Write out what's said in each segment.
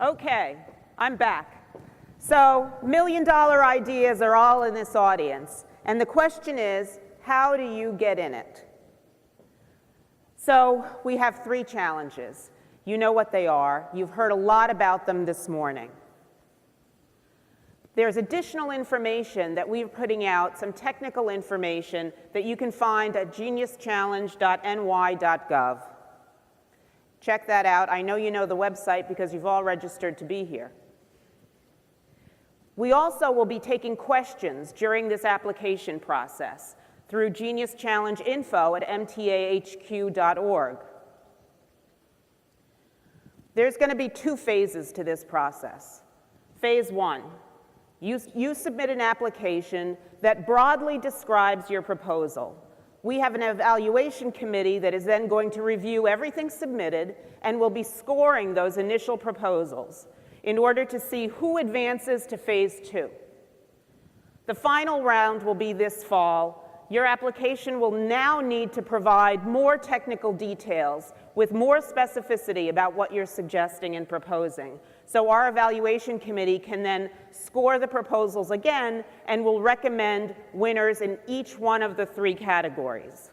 Okay, I'm back. So, million-dollar ideas are all in this audience. And the question is, how do you get in it? So, we have 3 challenges. You know what they are. You've heard a lot about them this morning. There's additional information that we're putting out, some technical information that you can find at geniuschallenge.ny.gov. Check that out. I know you know the website because you've all registered to be here. We also will be taking questions during this application process through Genius Challenge info at mtahq.org. There's going to be 2 phases to this process. Phase 1. You submit an application that broadly describes your proposal. We have an evaluation committee that is then going to review everything submitted and will be scoring those initial proposals in order to see who advances to phase 2. The final round will be this fall. Your application will now need to provide more technical details with more specificity about what you're suggesting and proposing. So our evaluation committee can then score the proposals again and will recommend winners in each one of the 3 categories.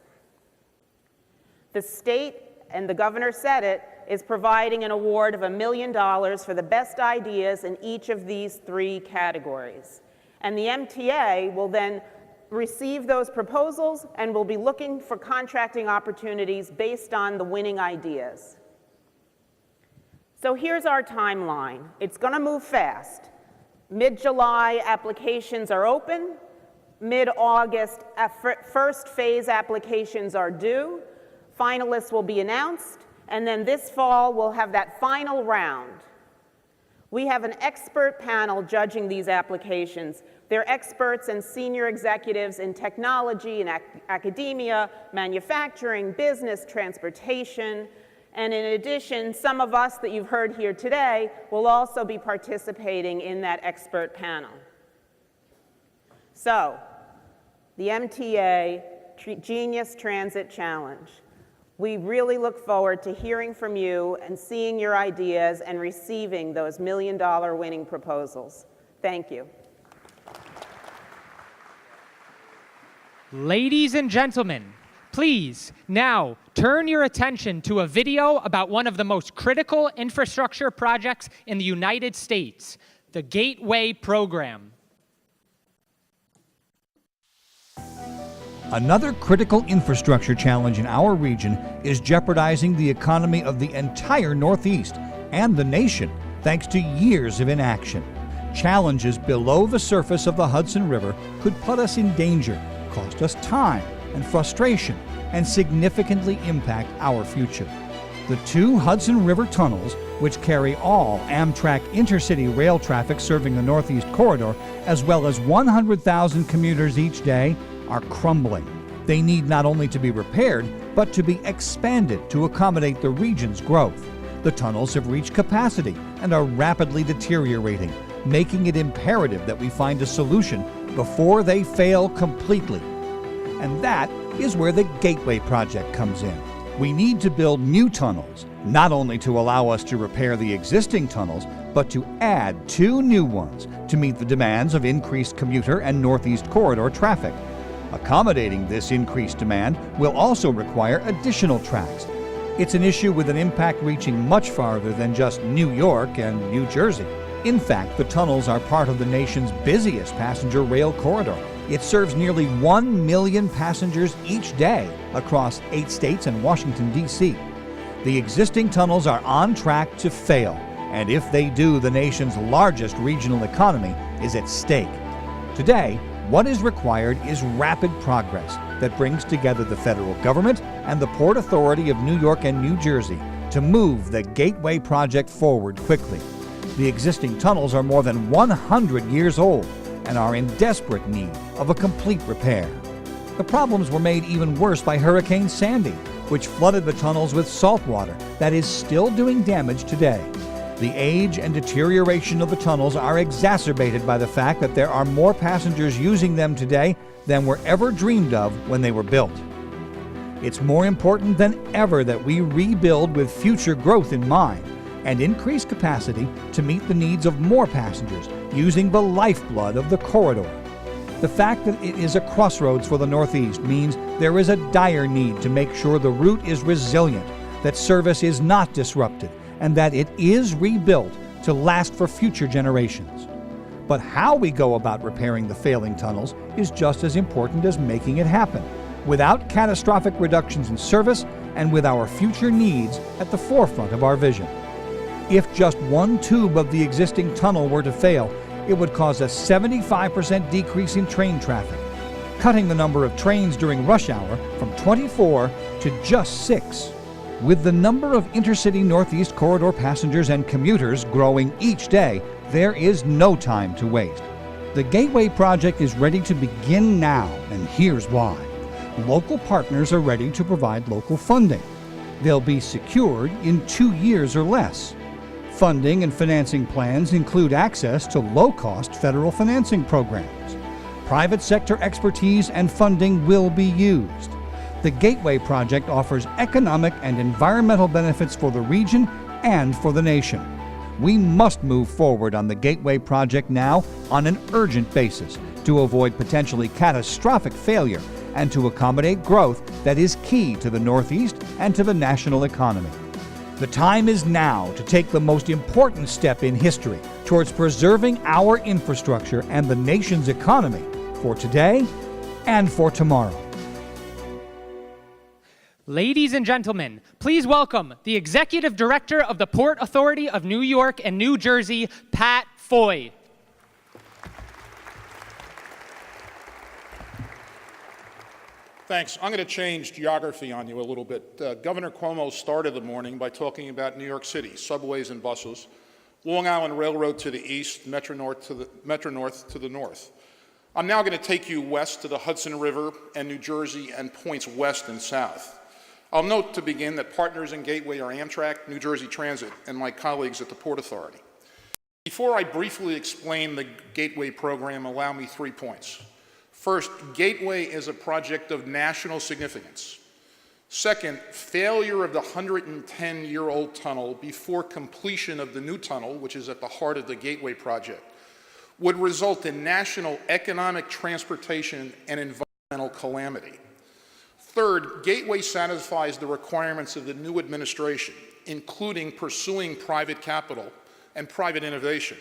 The state, and the governor said it, is providing an award of $1 million for the best ideas in each of these 3 categories. And the MTA will then receive those proposals and will be looking for contracting opportunities based on the winning ideas. So here's our timeline. It's going to move fast. Mid-July, applications are open. Mid-August, first phase applications are due. Finalists will be announced. And then this fall, we'll have that final round. We have an expert panel judging these applications. They're experts and senior executives in technology and academia, manufacturing, business, transportation. And in addition, some of us that you've heard here today will also be participating in that expert panel. So, the MTA Genius Transit Challenge. We really look forward to hearing from you and seeing your ideas and receiving those $1 million winning proposals. Thank you. Ladies and gentlemen, please now turn your attention to a video about one of the most critical infrastructure projects in the United States, the Gateway Program. Another critical infrastructure challenge in our region is jeopardizing the economy of the entire Northeast and the nation, thanks to years of inaction. Challenges below the surface of the Hudson River could put us in danger, cost us time and frustration, and significantly impact our future. The 2 Hudson River tunnels, which carry all Amtrak intercity rail traffic serving the Northeast Corridor, as well as 100,000 commuters each day, are crumbling. They need not only to be repaired, but to be expanded to accommodate the region's growth. The tunnels have reached capacity and are rapidly deteriorating, making it imperative that we find a solution before they fail completely. And that is where the Gateway Project comes in. We need to build new tunnels, not only to allow us to repair the existing tunnels, but to add 2 new ones to meet the demands of increased commuter and Northeast Corridor traffic. Accommodating this increased demand will also require additional tracks. It's an issue with an impact reaching much farther than just New York and New Jersey. In fact, the tunnels are part of the nation's busiest passenger rail corridor. It serves nearly 1 million passengers each day across 8 states and Washington, D.C. The existing tunnels are on track to fail, and if they do, the nation's largest regional economy is at stake. Today, what is required is rapid progress that brings together the federal government and the Port Authority of New York and New Jersey to move the Gateway Project forward quickly. The existing tunnels are more than 100 years old and are in desperate need of a complete repair. The problems were made even worse by Hurricane Sandy, which flooded the tunnels with salt water that is still doing damage today. The age and deterioration of the tunnels are exacerbated by the fact that there are more passengers using them today than were ever dreamed of when they were built. It's more important than ever that we rebuild with future growth in mind and increase capacity to meet the needs of more passengers using the lifeblood of the corridor. The fact that it is a crossroads for the Northeast means there is a dire need to make sure the route is resilient, that service is not disrupted, and that it is rebuilt to last for future generations. But how we go about repairing the failing tunnels is just as important as making it happen, without catastrophic reductions in service and with our future needs at the forefront of our vision. If just one tube of the existing tunnel were to fail, it would cause a 75% decrease in train traffic, cutting the number of trains during rush hour from 24 to just 6. With the number of intercity Northeast Corridor passengers and commuters growing each day, there is no time to waste. The Gateway project is ready to begin now, and here's why. Local partners are ready to provide local funding. They'll be secured in 2 years or less. Funding and financing plans include access to low-cost federal financing programs. Private sector expertise and funding will be used. The Gateway project offers economic and environmental benefits for the region and for the nation. We must move forward on the Gateway project now on an urgent basis to avoid potentially catastrophic failure and to accommodate growth that is key to the Northeast and to the national economy. The time is now to take the most important step in history towards preserving our infrastructure and the nation's economy for today and for tomorrow. Ladies and gentlemen, please welcome the Executive Director of the Port Authority of New York and New Jersey, Pat Foy. Thanks. I'm going to change geography on you a little bit. Governor Cuomo started the morning by talking about New York City, subways and buses, Long Island Railroad to the east, Metro North to the north. I'm now going to take you west to the Hudson River and New Jersey and points west and south. I'll note to begin that partners in Gateway are Amtrak, New Jersey Transit, and my colleagues at the Port Authority. Before I briefly explain the Gateway program, allow me 3 points. First, Gateway is a project of national significance. Second, failure of the 110-year-old tunnel before completion of the new tunnel, which is at the heart of the Gateway project, would result in national economic, transportation, and environmental calamity. Third, Gateway satisfies the requirements of the new administration, including pursuing private capital and private innovation.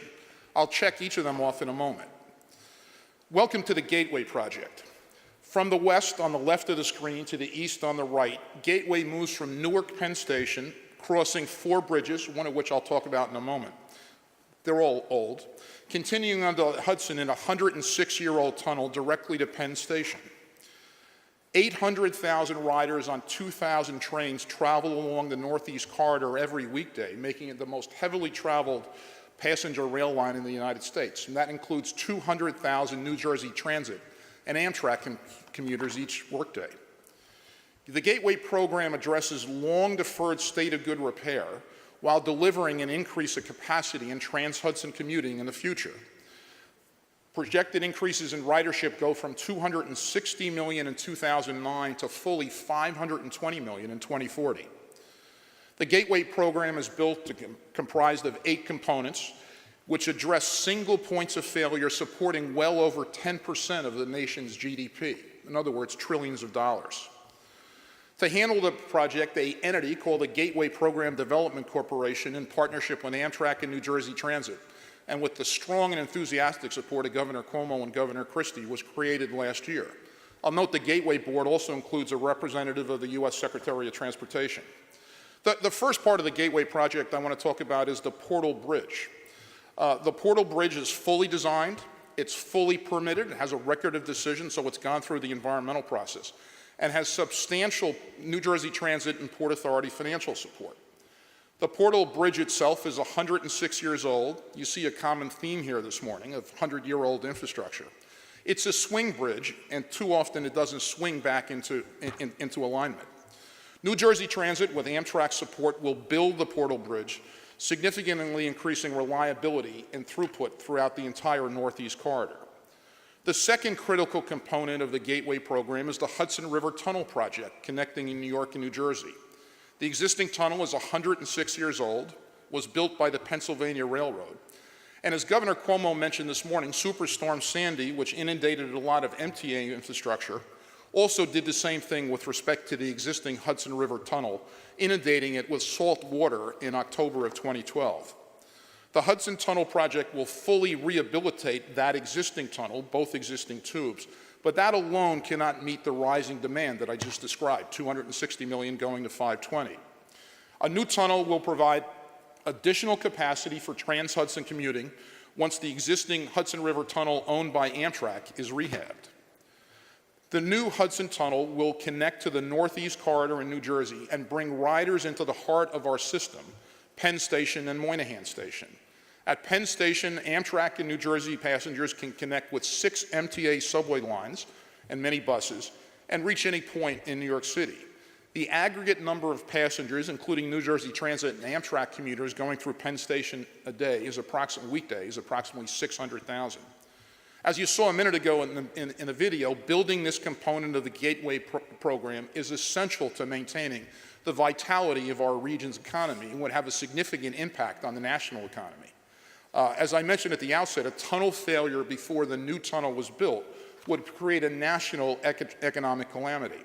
I'll check each of them off in a moment. Welcome to the Gateway project. From the west on the left of the screen to the east on the right, Gateway moves from Newark Penn Station, crossing 4 bridges, one of which I'll talk about in a moment. They're all old. Continuing on the Hudson in a 106-year-old tunnel directly to Penn Station. 800,000 riders on 2,000 trains travel along the Northeast Corridor every weekday, making it the most heavily traveled passenger rail line in the United States. And that includes 200,000 New Jersey Transit and Amtrak commuters each workday. The Gateway program addresses long-deferred state of good repair while delivering an increase of capacity in trans-Hudson commuting in the future. Projected increases in ridership go from 260 million in 2009 to fully 520 million in 2040. The Gateway program is comprised of 8 components, which address single points of failure supporting well over 10% of the nation's GDP. In other words, trillions of dollars. To handle the project, an entity called the Gateway Program Development Corporation, in partnership with Amtrak and New Jersey Transit, and with the strong and enthusiastic support of Governor Cuomo and Governor Christie, was created last year. I'll note the Gateway Board also includes a representative of the U.S. Secretary of Transportation. The first part of the Gateway project I want to talk about is the Portal Bridge. The Portal Bridge is fully designed, it's fully permitted, it has a record of decision, so it's gone through the environmental process, and has substantial New Jersey Transit and Port Authority financial support. The Portal Bridge itself is 106 years old. You see a common theme here this morning of 100-year-old infrastructure. It's a swing bridge, and too often it doesn't swing back into alignment. New Jersey Transit, with Amtrak support, will build the Portal Bridge, significantly increasing reliability and throughput throughout the entire Northeast Corridor. The second critical component of the Gateway program is the Hudson River Tunnel project, connecting in New York and New Jersey. The existing tunnel is 106 years old. was built by the Pennsylvania Railroad. And as Governor Cuomo mentioned this morning, Superstorm Sandy, which inundated a lot of MTA infrastructure, also did the same thing with respect to the existing Hudson River Tunnel, inundating it with salt water in October of 2012. The Hudson Tunnel project will fully rehabilitate that existing tunnel, both existing tubes, but that alone cannot meet the rising demand that I just described, $260 million going to $520. A new tunnel will provide additional capacity for Trans-Hudson commuting once the existing Hudson River Tunnel owned by Amtrak is rehabbed. The new Hudson Tunnel will connect to the Northeast Corridor in New Jersey and bring riders into the heart of our system, Penn Station and Moynihan Station. At Penn Station, Amtrak and New Jersey passengers can connect with 6 MTA subway lines and many buses and reach any point in New York City. The aggregate number of passengers, including New Jersey Transit and Amtrak commuters going through Penn Station a day is approximately 600,000. As you saw a minute ago in the video, building this component of the Gateway program is essential to maintaining the vitality of our region's economy and would have a significant impact on the national economy. As I mentioned at the outset, a tunnel failure before the new tunnel was built would create a national economic calamity.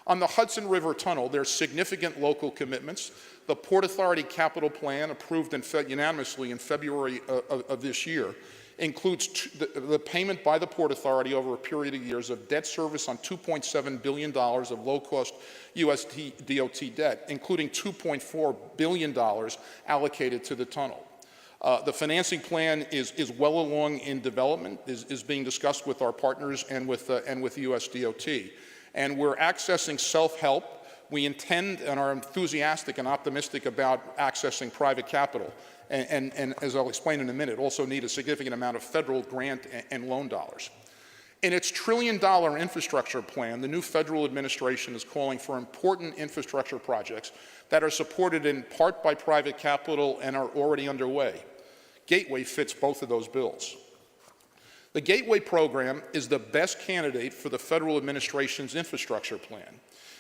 On the Hudson River Tunnel, there's significant local commitments. The Port Authority Capital Plan, approved unanimously in February of this year, includes the payment by the Port Authority over a period of years of debt service on $2.7 billion of low-cost U.S. DOT debt, including $2.4 billion allocated to the tunnel. The financing plan is well along in development, is being discussed with our partners and with U.S. DOT. And we're accessing self-help. We intend and are enthusiastic and optimistic about accessing private capital. And as I'll explain in a minute, also need a significant amount of federal grant and loan dollars. In its $1 trillion infrastructure plan, the new federal administration is calling for important infrastructure projects that are supported in part by private capital and are already underway. Gateway fits both of those bills. The Gateway program is the best candidate for the federal administration's infrastructure plan.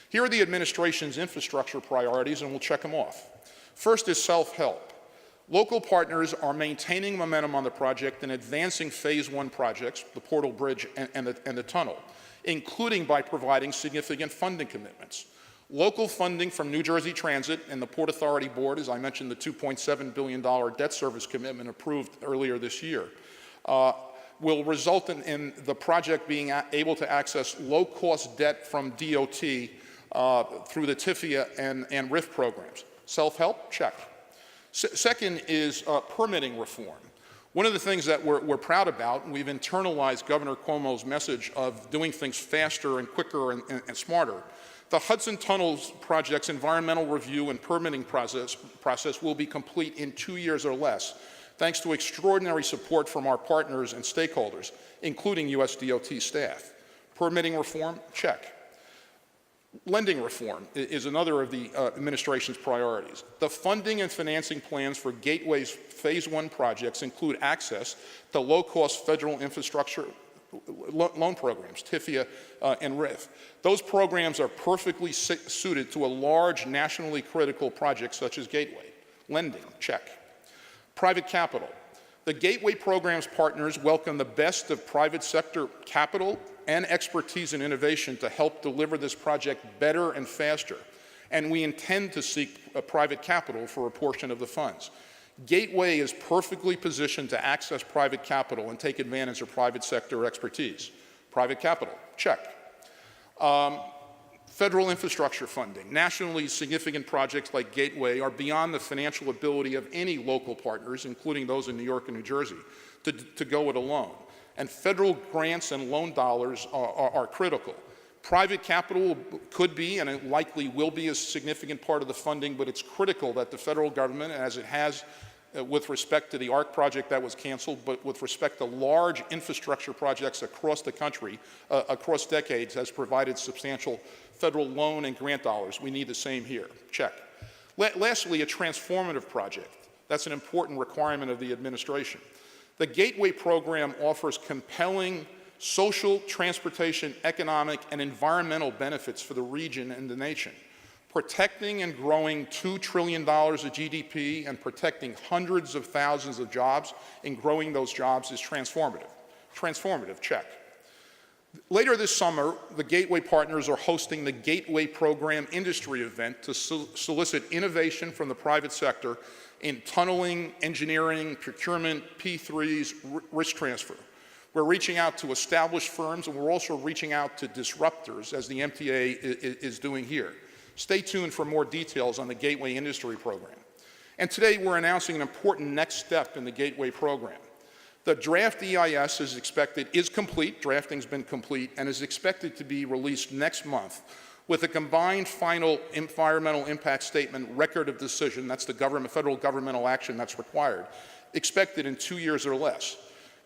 Here are the administration's infrastructure priorities, and we'll check them off. First is self-help. Local partners are maintaining momentum on the project and advancing Phase 1 projects, the Portal Bridge and the tunnel, including by providing significant funding commitments. Local funding from New Jersey Transit and the Port Authority Board, as I mentioned, the $2.7 billion debt service commitment approved earlier this year, will result in the project being able to access low-cost debt from DOT through the TIFIA and RIF programs. Self-help? Check. Second is permitting reform. One of the things that we're proud about, and we've internalized Governor Cuomo's message of doing things faster and quicker and smarter. The Hudson Tunnels project's environmental review and permitting process will be complete in 2 years or less, thanks to extraordinary support from our partners and stakeholders, including U.S. DOT staff. Permitting reform? Check. Lending reform is another of the administration's priorities. The funding and financing plans for Gateway's Phase 1 projects include access to low-cost federal infrastructure loan programs, TIFIA and RIF. Those programs are perfectly suited to a large nationally critical project such as Gateway. Lending? Check. Private capital. The Gateway program's partners welcome the best of private sector capital and expertise and innovation to help deliver this project better and faster, and we intend to seek private capital for a portion of the funds. Gateway is perfectly positioned to access private capital and take advantage of private sector expertise. Private capital, check. Federal infrastructure funding. Nationally significant projects like Gateway are beyond the financial ability of any local partners, including those in New York and New Jersey, to go it alone. And federal grants and loan dollars are critical. Private capital could be, and it likely will be, a significant part of the funding, but it's critical that the federal government, as it has with respect to the ARC project that was canceled, but with respect to large infrastructure projects across the country, across decades, has provided substantial federal loan and grant dollars. We need the same here. Check. Lastly, a transformative project. That's an important requirement of the administration. The Gateway program offers compelling social, transportation, economic, and environmental benefits for the region and the nation. Protecting and growing $2 trillion of GDP and protecting hundreds of thousands of jobs and growing those jobs is transformative. Transformative, check. Later this summer, the Gateway partners are hosting the Gateway Program Industry event to solicit innovation from the private sector in tunneling, engineering, procurement, P3s, risk transfer. We're reaching out to established firms, and we're also reaching out to disruptors, as the MTA is doing here. Stay tuned for more details on the Gateway Industry Program. And today we're announcing an important next step in the Gateway Program. The draft EIS is complete, drafting's been complete, and is expected to be released next month with a combined final environmental impact statement record of decision, that's the federal governmental action that's required, expected in 2 years or less.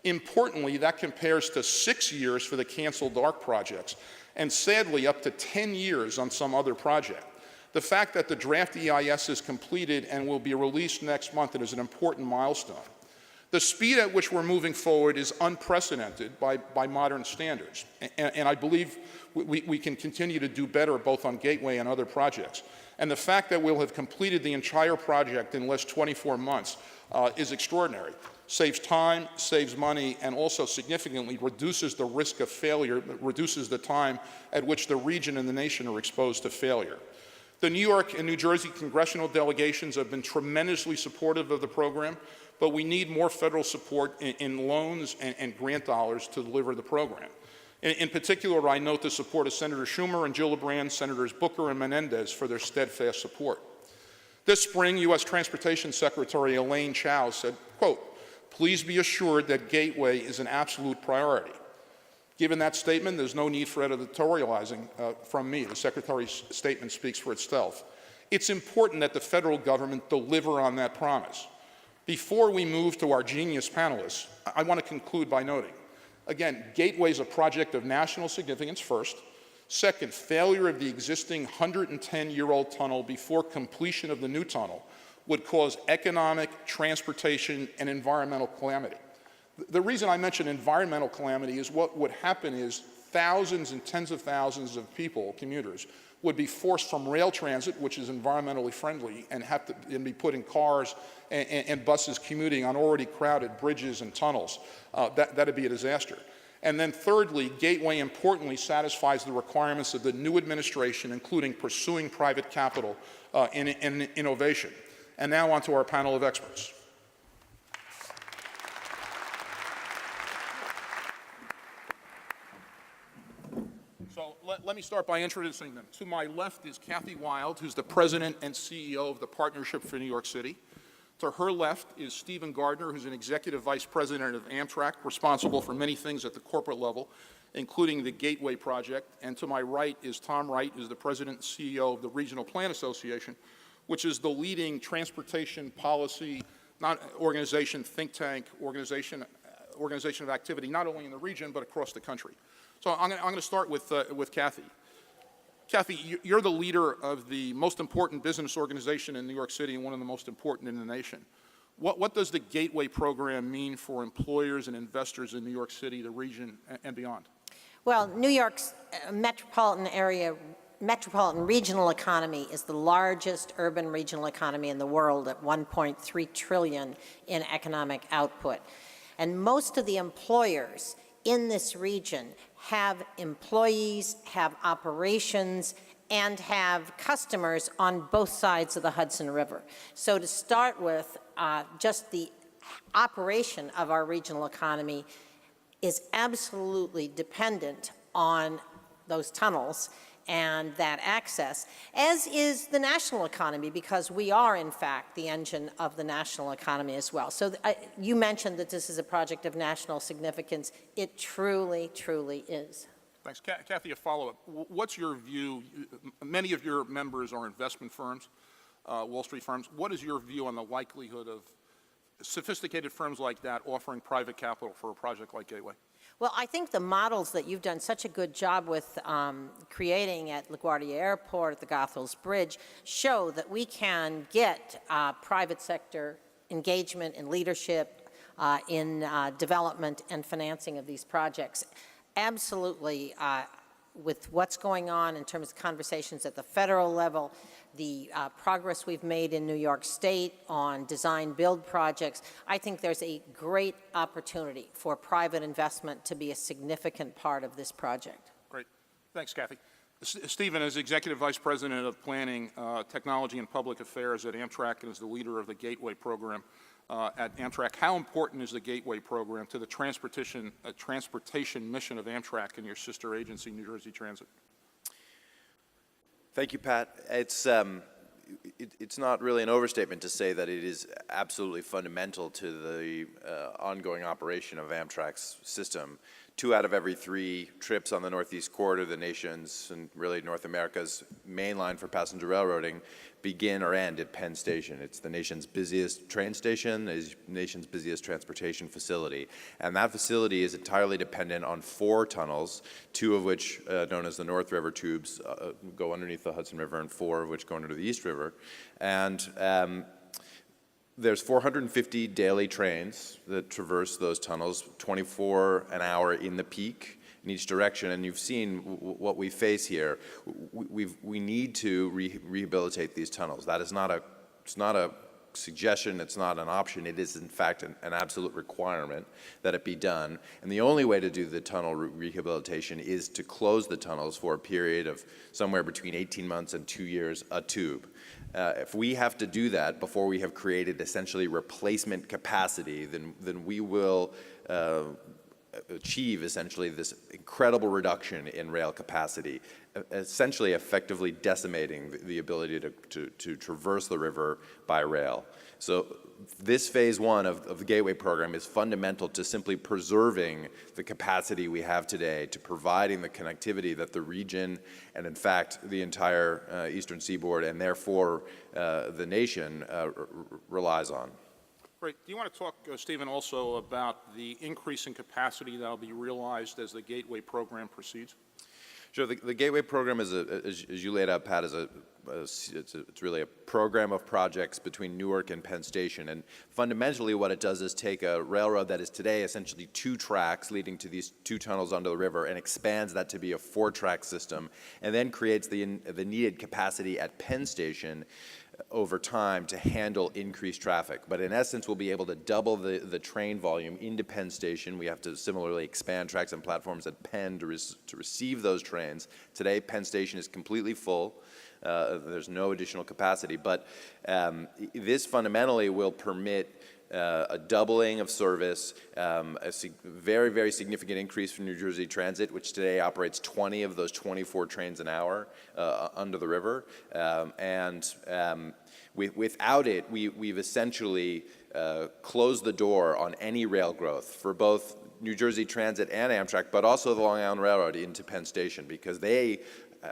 Importantly, that compares to 6 years for the canceled ARC projects, and sadly up to 10 years on some other project. The fact that the draft EIS is completed and will be released next month is an important milestone. The speed at which we're moving forward is unprecedented by modern standards, and I believe we can continue to do better both on Gateway and other projects. And the fact that we'll have completed the entire project in less 24 months is extraordinary. Saves time, saves money, and also significantly reduces the risk of failure, reduces the time at which the region and the nation are exposed to failure. The New York and New Jersey congressional delegations have been tremendously supportive of the program, but we need more federal support in loans and grant dollars to deliver the program. In particular, I note the support of Senator Schumer and Gillibrand, Senators Booker and Menendez for their steadfast support. This spring, U.S. Transportation Secretary Elaine Chao said, quote, "Please be assured that Gateway is an absolute priority." Given that statement, there's no need for editorializing from me. The Secretary's statement speaks for itself. It's important that the federal government deliver on that promise. Before we move to our genius panelists, I want to conclude by noting, again, Gateway is a project of national significance first. Second, failure of the existing 110-year-old tunnel before completion of the new tunnel would cause economic, transportation, and environmental calamity. The reason I mention environmental calamity is what would happen is thousands and tens of thousands of people, commuters, would be forced from rail transit, which is environmentally friendly, and be put in cars and buses commuting on already crowded bridges and tunnels. That'd be a disaster. And then thirdly, Gateway importantly satisfies the requirements of the new administration, including pursuing private capital and innovation. And now on to our panel of experts. So let me start by introducing them. To my left is Kathy Wild, who's the president and CEO of the Partnership for New York City. To her left is Stephen Gardner, who's an executive vice president of Amtrak, responsible for many things at the corporate level, including the Gateway project. And to my right is Tom Wright, who's the president and CEO of the Regional Plan Association, which is the leading transportation policy organization, think tank, organization of activity, not only in the region, but across the country. So I'm going to start with Kathy. Kathy, you're the leader of the most important business organization in New York City and one of the most important in the nation. What does the Gateway program mean for employers and investors in New York City, the region, and beyond? Well, New York's metropolitan regional economy is the largest urban regional economy in the world at 1.3 trillion in economic output. And most of the employers in this region have employees, have operations, and have customers on both sides of the Hudson River. So to start with, just the operation of our regional economy is absolutely dependent on those tunnels and that access, as is the national economy, because we are, in fact, the engine of the national economy as well. So you mentioned that this is a project of national significance. It truly, truly is. Thanks. Kathy, a follow-up. What's your view? Many of your members are investment firms, Wall Street firms. What is your view on the likelihood of sophisticated firms like that offering private capital for a project like Gateway? Well, I think the models that you've done such a good job with creating at LaGuardia Airport, at the Goethals Bridge, show that we can get private sector engagement and leadership in development and financing of these projects. Absolutely with what's going on in terms of conversations at the federal level, the progress we've made in New York State on design-build projects, I think there's a great opportunity for private investment to be a significant part of this project. Great. Thanks, Kathy. Stephen, as Executive Vice President of Planning, Technology, and Public Affairs at Amtrak and as the leader of the Gateway Program at Amtrak, how important is the Gateway Program to the transportation mission of Amtrak and your sister agency, New Jersey Transit? Thank you, Pat. It's not really an overstatement to say that it is absolutely fundamental to the ongoing operation of Amtrak's system. 2 out of every 3 trips on the Northeast Corridor, the nation's and really North America's main line for passenger railroading, begin or end at Penn Station. It's the nation's busiest train station, the nation's busiest transportation facility. And that facility is entirely dependent on 4 tunnels, 2 of which, known as the North River tubes, go underneath the Hudson River, and 4 of which go under the East River. And there's 450 daily trains that traverse those tunnels, 24 an hour in the peak in each direction. And you've seen what we face here. We need to rehabilitate these tunnels. That is not a suggestion, it's not an option. It is, in fact, an absolute requirement that it be done. And the only way to do the tunnel rehabilitation is to close the tunnels for a period of somewhere between 18 months and 2 years a tube. If we have to do that before we have created essentially replacement capacity, then we will achieve essentially this incredible reduction in rail capacity, essentially effectively decimating the ability to traverse the river by rail. So this phase 1 of the Gateway Program is fundamental to simply preserving the capacity we have today, to providing the connectivity that the region and in fact the entire Eastern Seaboard and therefore the nation relies on. Great. Do you want to talk, Stephen, also about the increase in capacity that will be realized as the Gateway Program proceeds? Sure. The Gateway Program is, as you laid out, Pat, it's really a program of projects between Newark and Penn Station. And fundamentally what it does is take a railroad that is today essentially 2 tracks leading to these 2 tunnels under the river and expands that to be a 4-track system, and then creates the needed capacity at Penn Station over time to handle increased traffic. But in essence, we'll be able to double the train volume into Penn Station. We have to similarly expand tracks and platforms at Penn to receive those trains. Today, Penn Station is completely full. There's no additional capacity. But this fundamentally will permit a doubling of service, a very, very significant increase for New Jersey Transit, which today operates 20 of those 24 trains an hour under the river. Without it, we've essentially closed the door on any rail growth for both New Jersey Transit and Amtrak, but also the Long Island Railroad into Penn Station, because they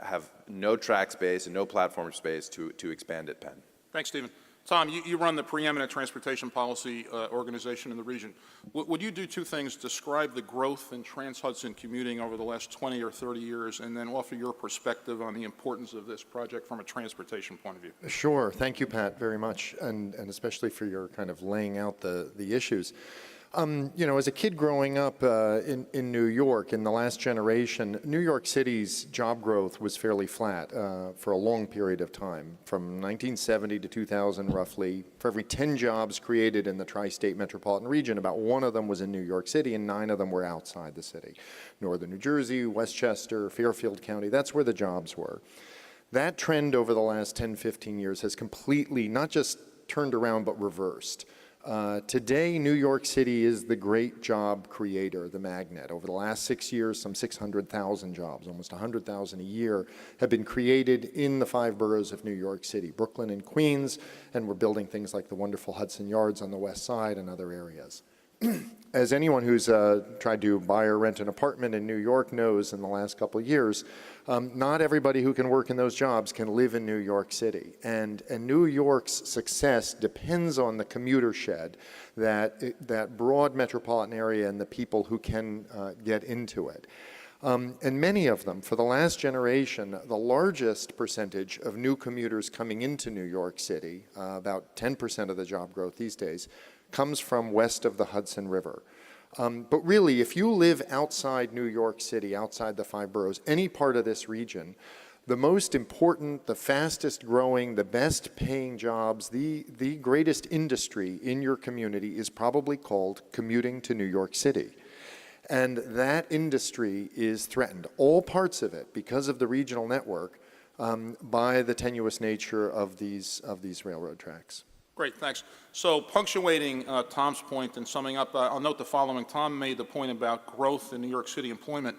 have no track space and no platform space to expand at Penn. Thanks, Stephen. Tom, you run the preeminent transportation policy organization in the region. Would you do 2 things: describe the growth in Trans-Hudson commuting over the last 20 or 30 years, and then offer your perspective on the importance of this project from a transportation point of view? Sure. Thank you, Pat, very much, and especially for your kind of laying out the issues. You know, as a kid growing up in New York in the last generation, New York City's job growth was fairly flat for a long period of time. From 1970 to 2000, roughly, for every 10 jobs created in the tri-state metropolitan region, about 1 of them was in New York City and 9 of them were outside the city. Northern New Jersey, Westchester, Fairfield County, that's where the jobs were. That trend over the last 10, 15 years has completely not just turned around but reversed. Today, New York City is the great job creator, the magnet. Over the last 6 years, some 600,000 jobs, almost 100,000 a year, have been created in the 5 boroughs of New York City, Brooklyn and Queens, and we're building things like the wonderful Hudson Yards on the west side and other areas. As anyone who's tried to buy or rent an apartment in New York knows in the last couple of years, not everybody who can work in those jobs can live in New York City. And New York's success depends on the commuter shed, that broad metropolitan area and the people who can get into it. And many of them, for the last generation, the largest percentage of new commuters coming into New York City, about 10% of the job growth these days, comes from west of the Hudson River. But really, if you live outside New York City, outside the 5 boroughs, any part of this region, the most important, the fastest growing, the best paying jobs, the greatest industry in your community is probably called commuting to New York City. And that industry is threatened, all parts of it, because of the regional network, by the tenuous nature of these railroad tracks. Great, thanks. So punctuating Tom's point and summing up, I'll note the following. Tom made the point about growth in New York City employment.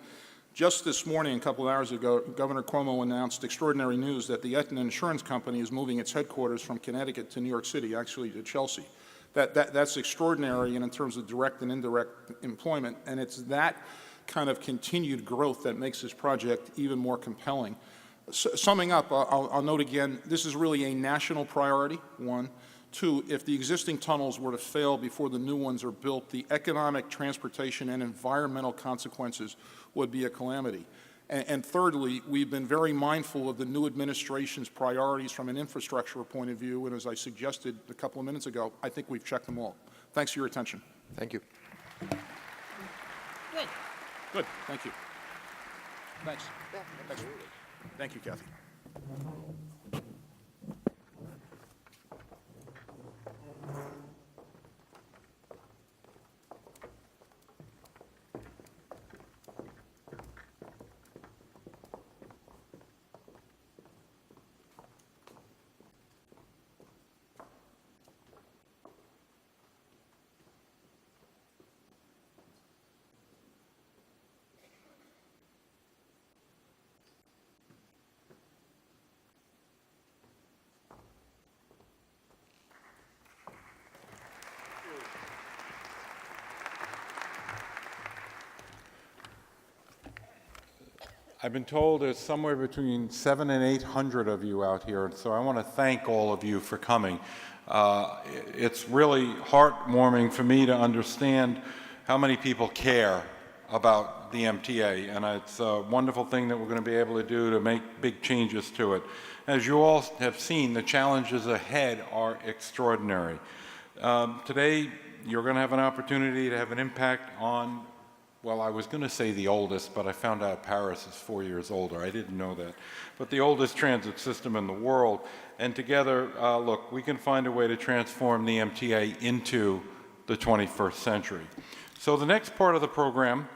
Just this morning, a couple of hours ago, Governor Cuomo announced extraordinary news that the Aetna Insurance Company is moving its headquarters from Connecticut to New York City, actually to Chelsea. That's extraordinary in terms of direct and indirect employment, and it's that kind of continued growth that makes this project even more compelling. Summing up, I'll note again, this is really a national priority, one. Two, if the existing tunnels were to fail before the new ones are built, the economic, transportation, and environmental consequences would be a calamity. And thirdly, we've been very mindful of the new administration's priorities from an infrastructure point of view, and as I suggested a couple of minutes ago, I think we've checked them all. Thanks for your attention. Thank you. Good. Good, thank you. Thanks. Thanks. Thank you, Kathy. I've been told there's somewhere between 700 and 800 of you out here, so I want to thank all of you for coming. It's really heartwarming for me to understand how many people care about the MTA, and it's a wonderful thing that we're going to be able to do to make big changes to it. As you all have seen, the challenges ahead are extraordinary. Today, you're going to have an opportunity to have an impact on, well, I was going to say the oldest, but I found out Paris is 4 years older. I didn't know that. But the oldest transit system in the world. And together, look, we can find a way to transform the MTA into the 21st century. So the next part of the program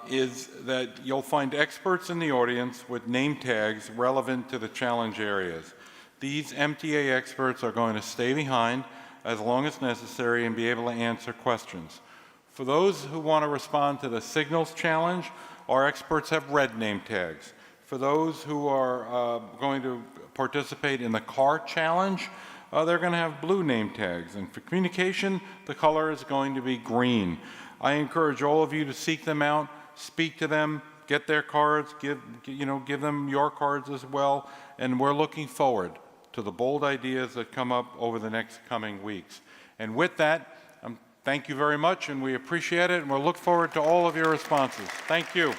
is that you'll find experts in the audience with name tags relevant to the challenge areas. These MTA experts are going to stay behind as long as necessary and be able to answer questions. For those who want to respond to the signals challenge, our experts have red name tags. For those who are going to participate in the car challenge, they're going to have blue name tags. And for communication, the color is going to be green. I encourage all of you to seek them out, speak to them, get their cards, give them your cards as well. And we're looking forward to the bold ideas that come up over the next coming weeks. And with that, thank you very much, and we appreciate it, and we'll look forward to all of your responses. Thank you.